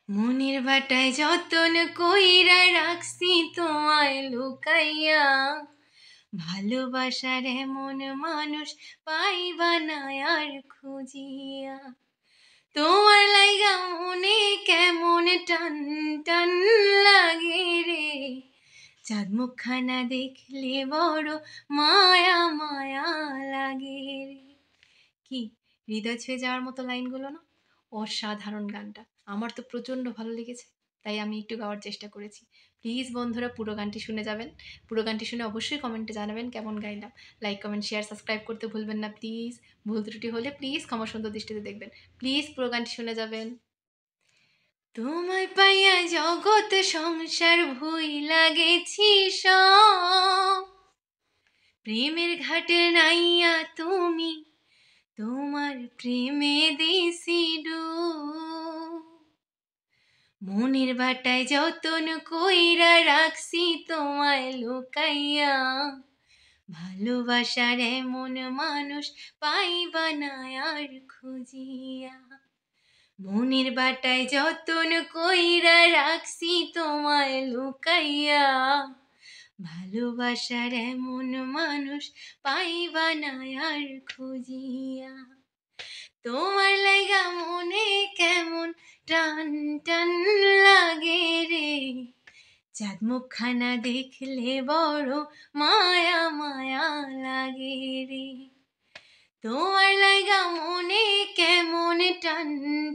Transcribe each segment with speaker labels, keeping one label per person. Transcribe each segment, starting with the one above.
Speaker 1: মনের বাটায় যতন কইরা রাখছি তোমায় লুকাইয়া, ভালোবাসার এমন মানুষ পাইবা না আর খুঁজিয়া। তোমার লাইগা মনে কেমন টান টান লাগে রে, চাঁদ মুখখানা দেখলে বড় মায়া মায়া লাগে রে। কি হৃদয় ছুঁয়ে যাওয়ার মতো লাইনগুলো না? অসাধারণ গানটা, আমার তো প্রচণ্ড ভালো লেগেছে, তাই আমি একটু গাওয়ার চেষ্টা করেছি। প্লিজ বন্ধুরা পুরো গানটি শুনে যাবেন, পুরো গানটি শুনে অবশ্যই কমেন্টে জানাবেন কেমন গাইলাম। লাইক কমেন্ট শেয়ার সাবস্ক্রাইব করতে ভুলবেন না প্লিজ। ভুল ত্রুটি হলে প্লিজ ক্ষমা সুন্দর দৃষ্টিতে দেখবেন। প্লিজ পুরো গানটি শুনে যাবেন। তোমায় পাইয়া জগৎ সংসার ভুইলা গেছি সব, প্রেমের ঘাটে নাইয়া তুমি তোমার প্রেমে দিছি ডুব। মনের বাটায় যতন কইরা রাখছি তোমায় লুকাইয়া, ভালোবাসার এমন মানুষ পাইবা না আর খুঁজিয়া। মনের বাটায় যতন কইরা রাখছি তোমায় লুকাইয়া, ভালোবাসার এমন মানুষ পাইবা না আর খুঁজিয়া। তোমার লাইগা মনে কেমন টান টান লাগে রে, চাঁদ মুখখানা দেখলে বড় মায়া মায়া লাগে রে। তোমার লাইগা মনে কেমন টান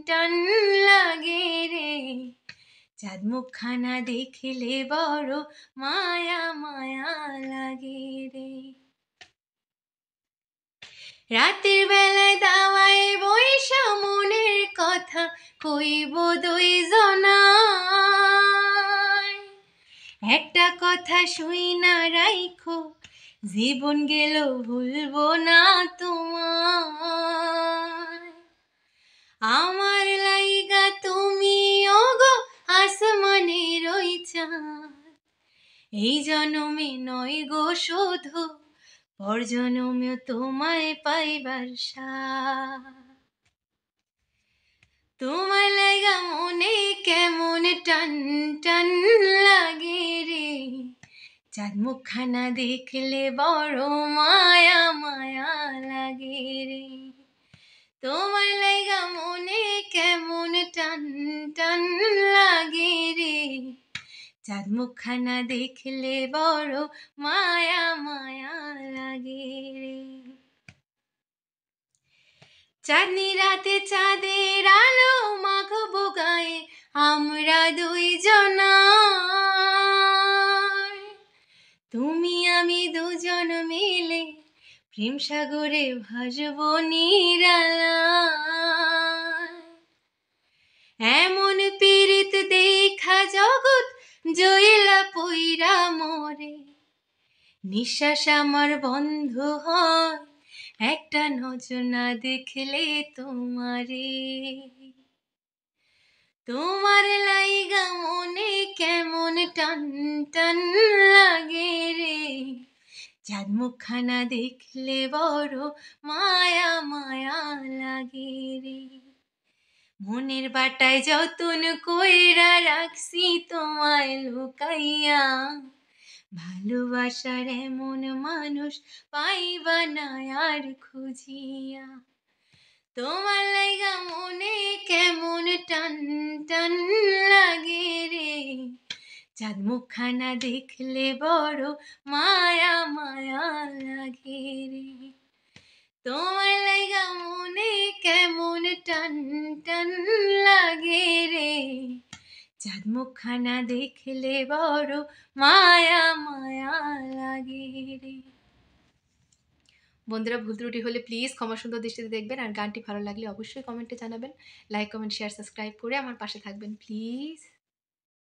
Speaker 1: টান লাগে রে, চাঁদ মুখখানা দেখলে বড় মায়া মায়া লাগে রে। রাতের বেলায় দাওয়ায় বইসা মনের কথা কইব দুইজনায়, একটা কথা শুইনা রাইখো জীবন গেল ভুলবো না তোমায়। আমার লাইগা তুমি ওগো আসমানের ওই চাঁদ, এই জনমে নয় গো শুধু পর জনমেও তোমায় পাইবার সাথ। তোমার লাইগা মনে কেমন টান টান লাগে রে, চাঁদ মুখখানা দেখলে বড় মায়া মায়া লাগে রে। তোমার লাইগা মনে কেমন টান টান লাগে রে, চাঁদ মুখখানা দেখলে বড় মায়া মায়া লাগে রে। চাঁদনি রাতে চাঁদের আলো মাখবো গায়ে আমরা দুইজনায়, তুমি আমি দুজন মিলে প্রেম সাগরে ভাসবো নিরালায়। এমন পীড়িত দেখা জগৎ জয়লা পইরা মরে, নিঃশ্বাস আমার বন্ধ হয় একটা নজর না দেখলে তোমারে। তোমার লাইগা মনে কেমন টান টান লাগে রে, চাঁদ মুখখানা দেখলে বড় মায়া মায়া লাগে রে। মনের বাটায় যতন কইরা রাখছি তোমায় লুকাইয়া, ভালোবাসার এমন মানুষ পাইবা না আর খুঁজিয়া। তোমার লাইগা মনে কেমন টান টান লাগে রে, চাঁদ মুখখানা দেখলে বড় মায়া মায়া লাগে রে। তোমার লাইগা মনে কেমন টান টান লাগে রে, চাঁদ মুখখানা দেখলে বড় মায়া মায়া লাগে রে। বন্ধুরা ভুল ত্রুটি হলে প্লিজ ক্ষমা সুন্দর দৃষ্টিতে দেখবেন, আর গানটি ভালো লাগলে অবশ্যই কমেন্টে জানাবেন। লাইক কমেন্ট শেয়ার সাবস্ক্রাইব করে আমার পাশে থাকবেন প্লিজ।